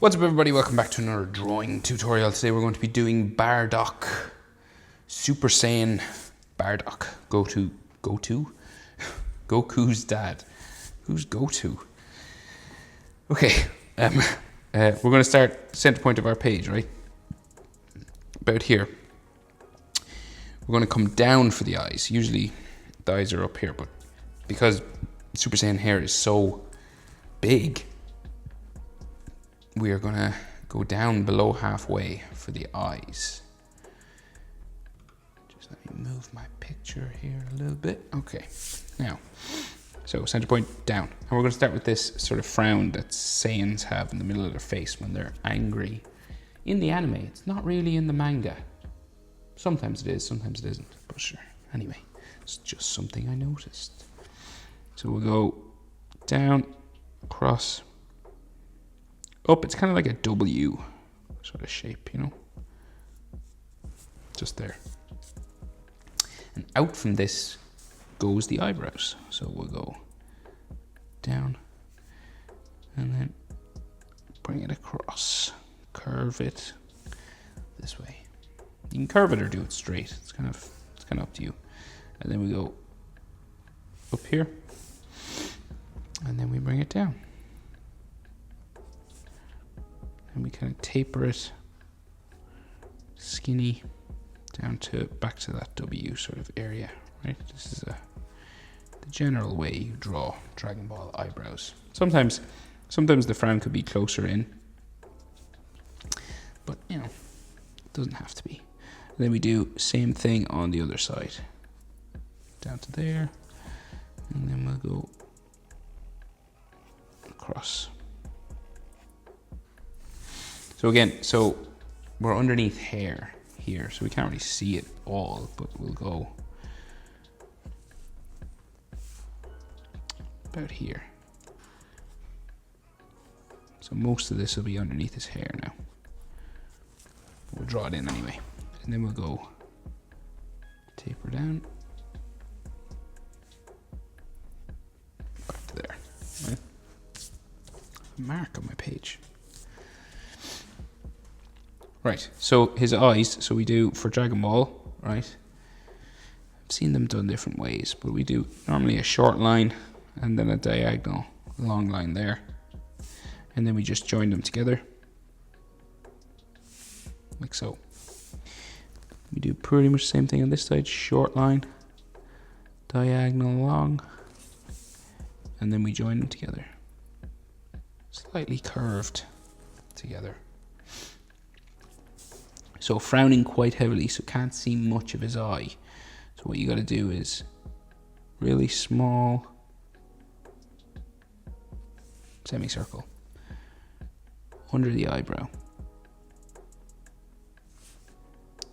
What's up everybody, welcome back to another drawing tutorial. Today we're going to be doing Bardock, Super Saiyan Bardock, Goku's dad. Who's Goku? Okay, we're going to start center point of our page, right? About here. We're going to come down for the eyes. Usually the eyes are up here, but because Super Saiyan hair is so big, we are going to go down below halfway for the eyes. Just let me move my picture here a little bit. Okay, now, so center point down. And we're going to start with this sort of frown that Saiyans have in the middle of their face when they're angry. In the anime, it's not really in the manga. Sometimes it is, sometimes it isn't. But sure, anyway, it's just something I noticed. So we'll go down, across, up. It's kind of like a W sort of shape, you know, just there. And out from this goes the eyebrows. So we'll go down and then bring it across, curve it this way. You can curve it or do it straight. It's kind of up to you. And then we go up here and then we bring it down. And we kind of taper it skinny down to back to that W sort of area, right? This is the general way you draw Dragon Ball eyebrows. Sometimes the frown could be closer in, but you know, it doesn't have to be. And then we do same thing on the other side, down to there, and then we'll go across. So again, so we're underneath hair here, so we can't really see it all, but we'll go about here. So most of this will be underneath his hair now. We'll draw it in anyway. And then we'll go taper down. Back to there, right? A mark on my page. Right, so his eyes, so we do for Dragon Ball, right? I've seen them done different ways, but we do normally a short line and then a diagonal long line there. And then we just join them together, like so. We do pretty much the same thing on this side, short line, diagonal long, and then we join them together. Slightly curved together. So frowning quite heavily, so can't see much of his eye. So what you got to do is really small semicircle under the eyebrow,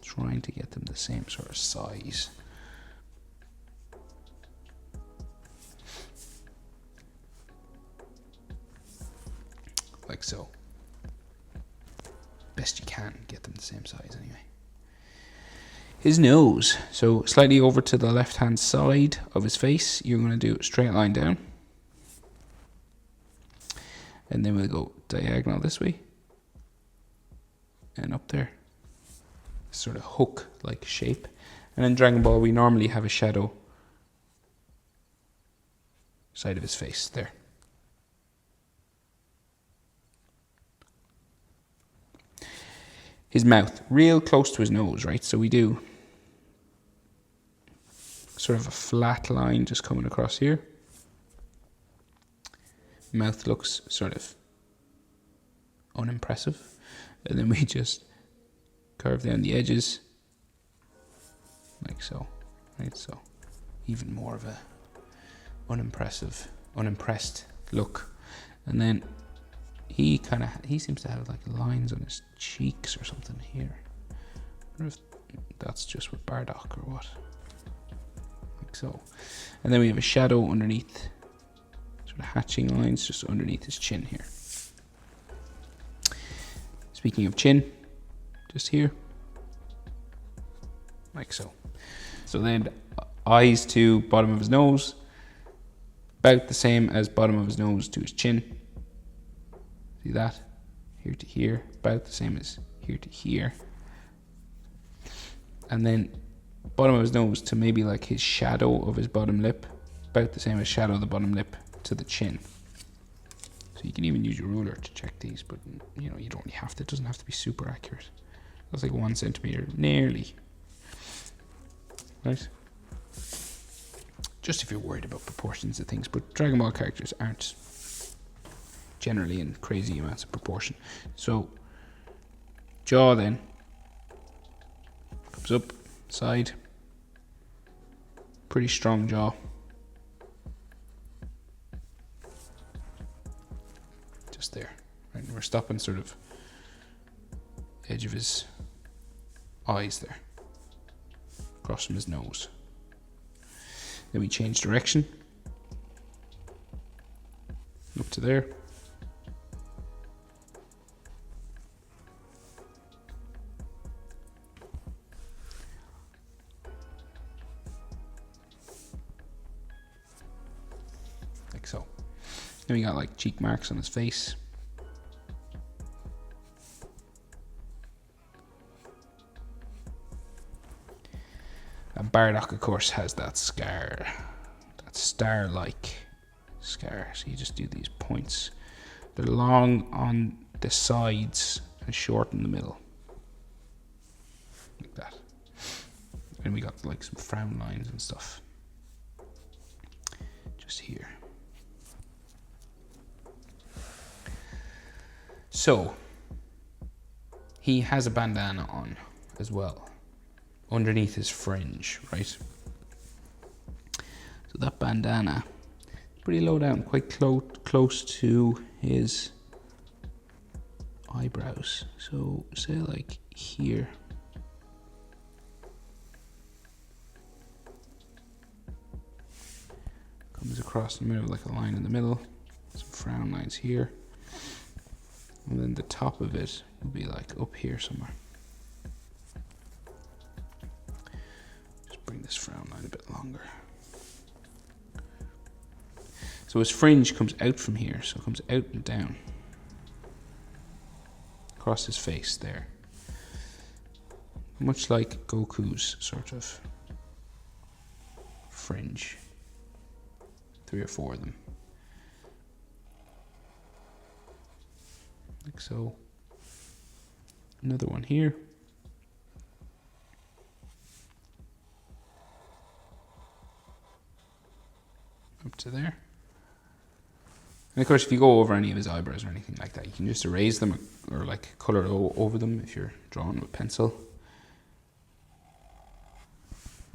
trying to get them the same sort of size. Like so. Best you can, get them the same size anyway. His nose, so slightly over to the left hand side of his face, you're going to do a straight line down, and then we'll go diagonal this way and up there, sort of hook like shape. And in Dragon Ball we normally have a shadow side of his face there. His mouth, real close to his nose, right? So we do sort of a flat line just coming across here. Mouth looks sort of unimpressive. And then we just curve down the edges like so, right? So even more of a unimpressed look. And then he seems to have like lines on his cheeks or something here. I wonder if that's just with Bardock or what. Like so. And then we have a shadow underneath, sort of hatching lines just underneath his chin here. Speaking of chin, just here. Like so. So then eyes to bottom of his nose, about the same as bottom of his nose to his chin. See that? here to here, about the same as here to here. And then bottom of his nose to maybe like his shadow of his bottom lip, about the same as shadow of the bottom lip to the chin. So you can even use your ruler to check these, but you know, you don't really have to. It doesn't have to be super accurate. That's like 1 centimeter, nearly. Right? Just if you're worried about proportions of things, but Dragon Ball characters aren't generally in crazy amounts of proportion. So jaw then comes up, side, pretty strong jaw. Just there, right? And we're stopping sort of edge of his eyes there, across from his nose. Then we change direction, up to there. Like so. Then we got like cheek marks on his face. And Bardock, of course, has that scar, that star-like scar. So you just do these points. They're long on the sides and short in the middle, like that. And we got like some frown lines and stuff just here. So he has a bandana on as well, underneath his fringe, right? So that bandana is pretty low down, quite close to his eyebrows. So say like here. Comes across the middle like a line in the middle, some frown lines here. And then the top of it will be like up here somewhere. Just bring this frown line a bit longer. So his fringe comes out from here, so it comes out and down. Across his face there. Much like Goku's sort of fringe. 3 or 4 of them. Like so. Another one here. Up to there. And of course, if you go over any of his eyebrows or anything like that, you can just erase them or like color over them if you're drawing with pencil.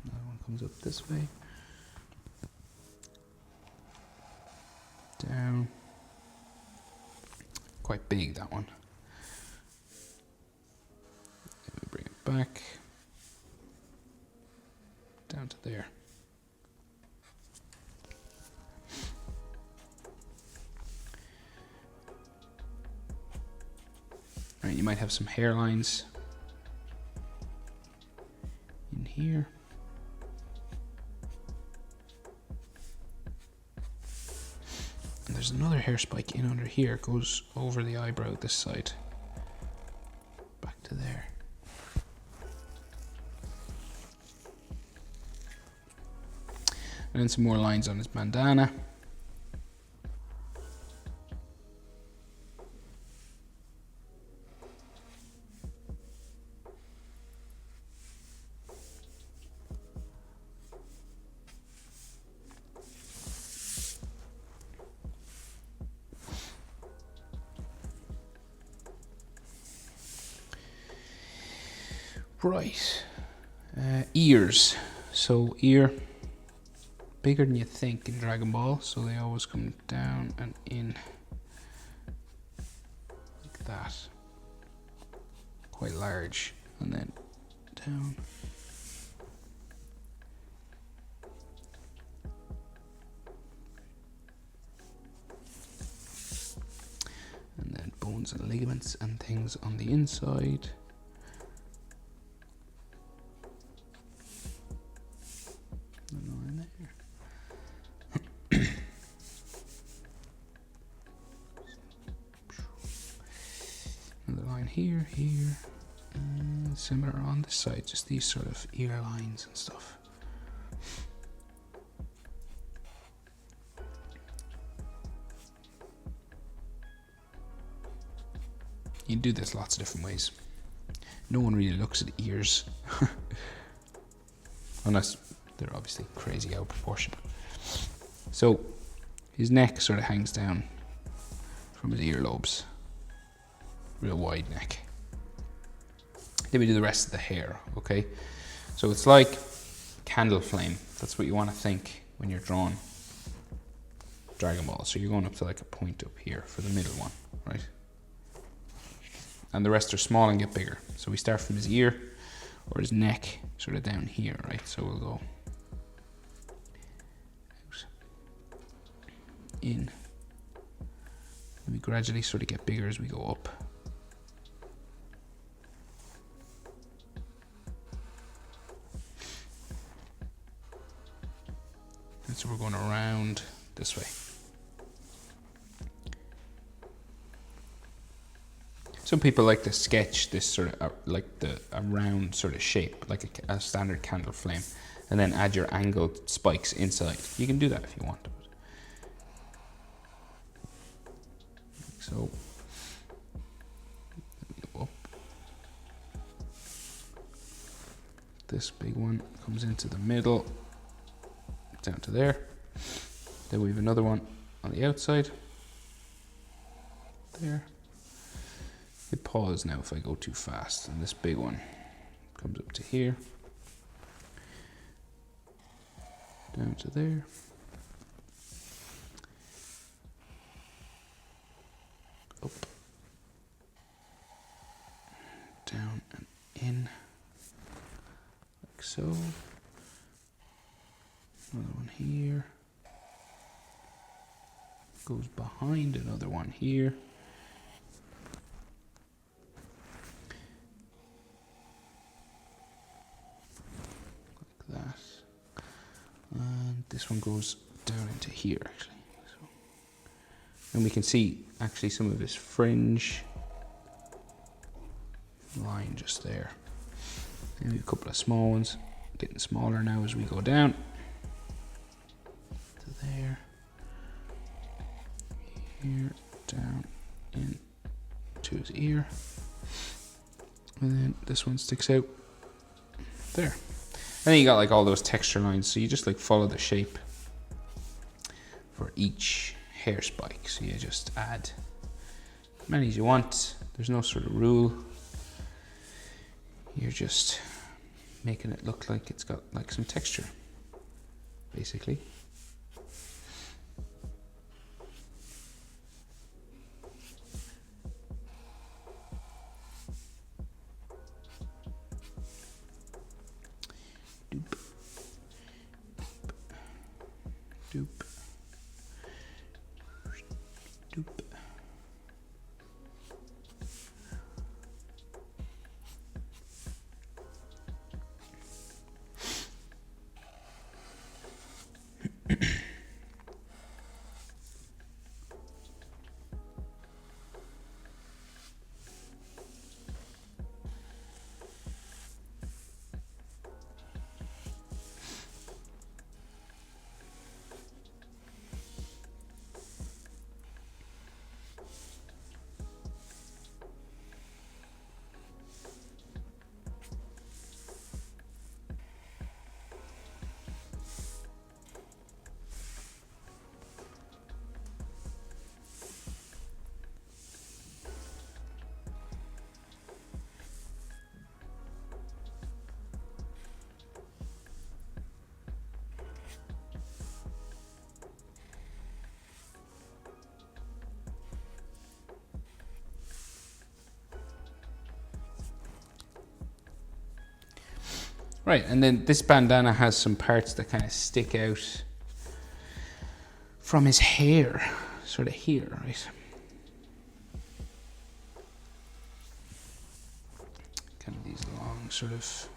Another one comes up this way. Down. Quite big, that one. Then we bring it back down to there. Right, you might have some hairlines in here. And there's another hair spike in under here. It goes over the eyebrow this side. Back to there. And then some more lines on his bandana. Right, ears. So ear, bigger than you think in Dragon Ball, so they always come down and in like that. Quite large, and then down. And then bones and ligaments and things on the inside. down here, here, and similar on this side, just these sort of ear lines and stuff. You can do this lots of different ways. No one really looks at ears, unless they're obviously crazy out of proportion. So his neck sort of hangs down from his earlobes, real wide neck. Then we do the rest of the hair, okay? So it's like candle flame. That's what you want to think when you're drawing Dragon Ball. So you're going up to like a point up here for the middle one, right? And the rest are small and get bigger. So we start from his ear or his neck, sort of down here, right? So we'll go out, in, and we gradually sort of get bigger as we go up. And so we're going around this way. Some people like to sketch this sort of like a round sort of shape, like a standard candle flame, and then add your angled spikes inside. You can do that if you want. Like so. Go up. This big one comes into the middle, down to there. Then we have another one on the outside. There. Hit pause now if I go too fast, and this big one comes up to here, down to there, up, down and in, like so. Another one here, goes behind another one here. That, and this one goes down into here actually. So, and we can see actually some of his fringe line just there. Maybe a couple of small ones, getting smaller now as we go down to there, here, down, in to his ear, and then this one sticks out there. And then you got like all those texture lines, so you just like follow the shape for each hair spike. So you just add as many as you want. There's no sort of rule. You're just making it look like it's got like some texture, basically. Doop. Doop. Right, and then this bandana has some parts that kind of stick out from his hair, sort of here, right? Kind of these long sort of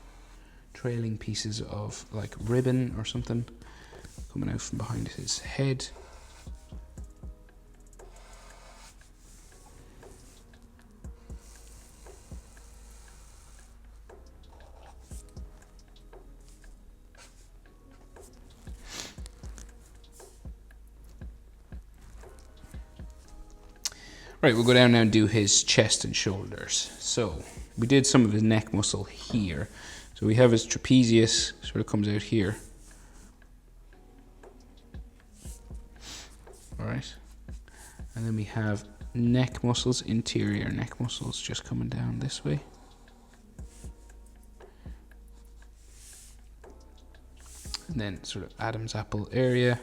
trailing pieces of like ribbon or something coming out from behind his head. Right, we'll go down now and do his chest and shoulders. So we did some of his neck muscle here. So we have his trapezius, sort of comes out here. All right. And then we have neck muscles, interior neck muscles just coming down this way. And then sort of Adam's apple area.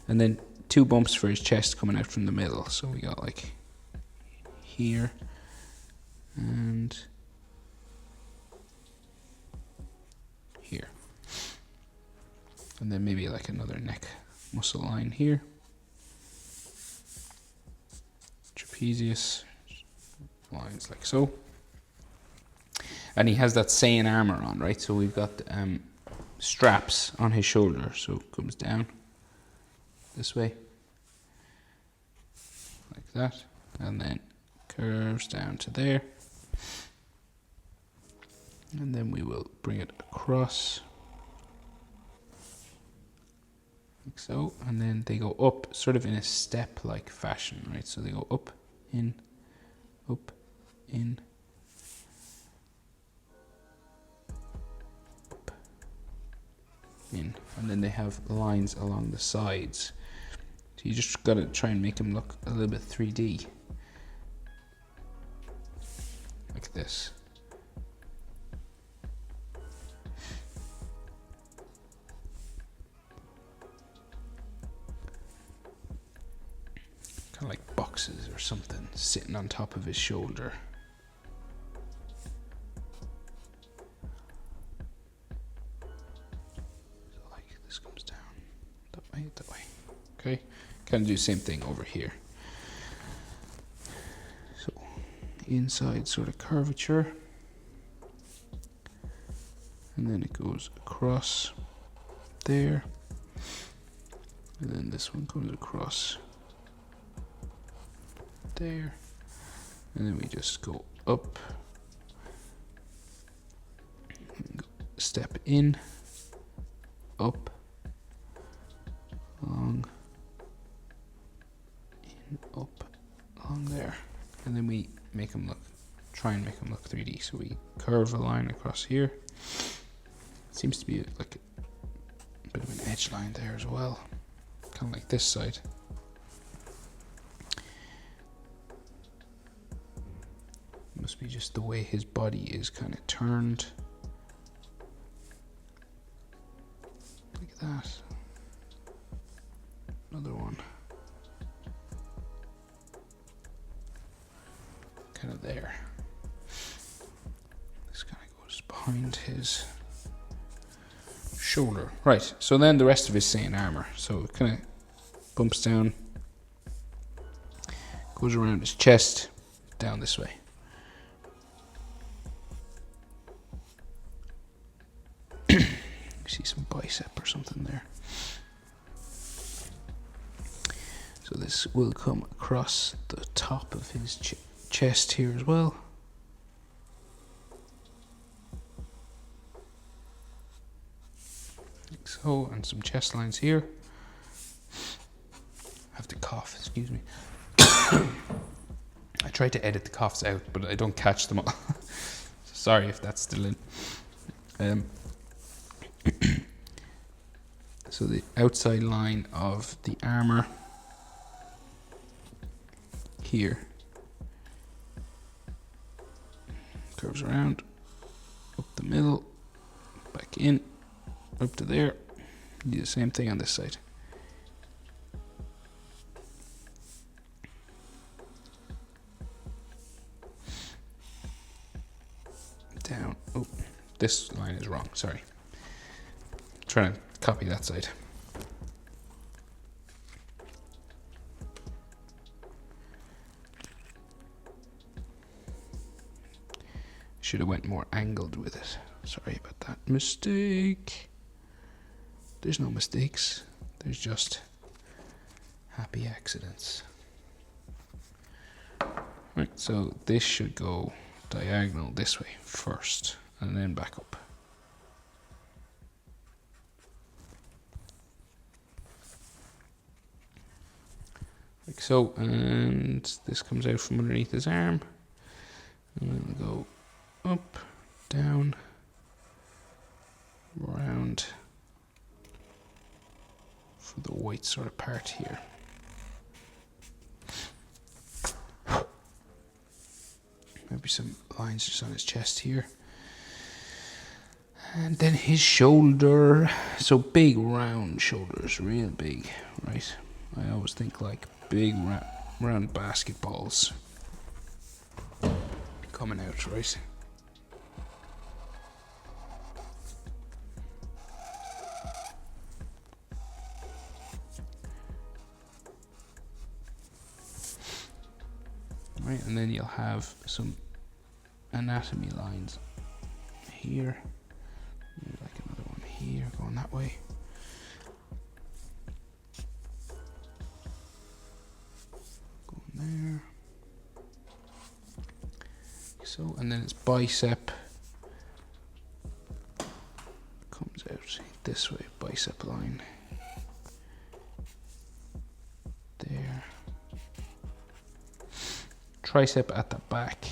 And then 2 bumps for his chest coming out from the middle. So we got like here and here. And then maybe like another neck muscle line here. Trapezius lines like so. And he has that Saiyan armor on, right? So we've got straps on his shoulder. So it comes down this way. Like that. And then curves down to there. And then we will bring it across. Like so. And then they go up sort of in a step-like fashion, right? So they go up, in, up, in, up, in. And then they have lines along the sides. So you just got to try and make them look a little bit 3D. Like this. Kind of like boxes or something sitting on top of his shoulder. So like this comes down that way, that way. Okay, kind of do the same thing over here. So inside sort of curvature. And then it goes across there. And then this one comes across there. And then we just go up. Step in. Up. Along. In, up. Along there. And then we make them look, try and make them look 3D. So we curve a line across here. Seems to be like a bit of an edge line there as well. Kind of like this side. Must be just the way his body is kind of turned. Like that. Another one. Kind of there. This kind of goes behind his shoulder. Right, so then the rest of his Saiyan armor. So it kind of bumps down, goes around his chest, down this way. See some bicep or something there. So this will come across the top of his chest here as well. Like so, and some chest lines here. I have to cough, excuse me. I try to edit the coughs out, but I don't catch them all. Sorry if that's still in. So the outside line of the armor here curves around, up the middle, back in, up to there. Do the same thing on this side. Down. Oh, this line is wrong, sorry. Trying to copy that side. Should have went more angled with it. Sorry about that mistake. There's no mistakes. There's just happy accidents. Right, so this should go diagonal this way first and then back up. like so, and this comes out from underneath his arm, and then go up, down, around for the white sort of part here. Maybe some lines just on his chest here. And then his shoulder, so big round shoulders, real big, right? I always think like big round basketballs coming out, right? Right, and then you'll have some anatomy lines here. Maybe like another one here going that way. Going there. So, and then its bicep comes out this way, bicep line. There. Tricep at the back,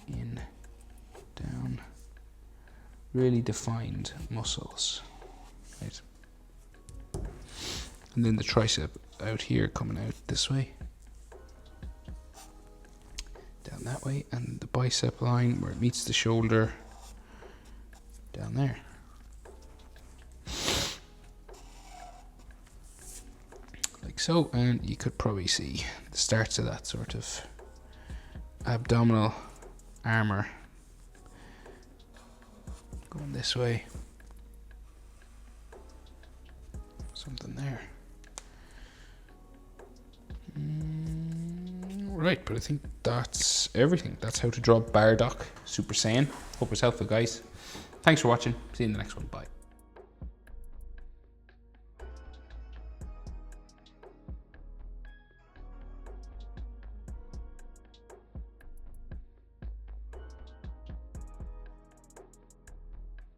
in, down. Really defined muscles, right? And then the tricep out here coming out this way, down that way, and the bicep line where it meets the shoulder down there. Like so, and you could probably see the starts of that sort of abdominal armor going this way. Something there. Right, but I think that's everything. That's how to draw Bardock Super Saiyan. Hope it's helpful, guys. Thanks for watching. See you in the next one. Bye.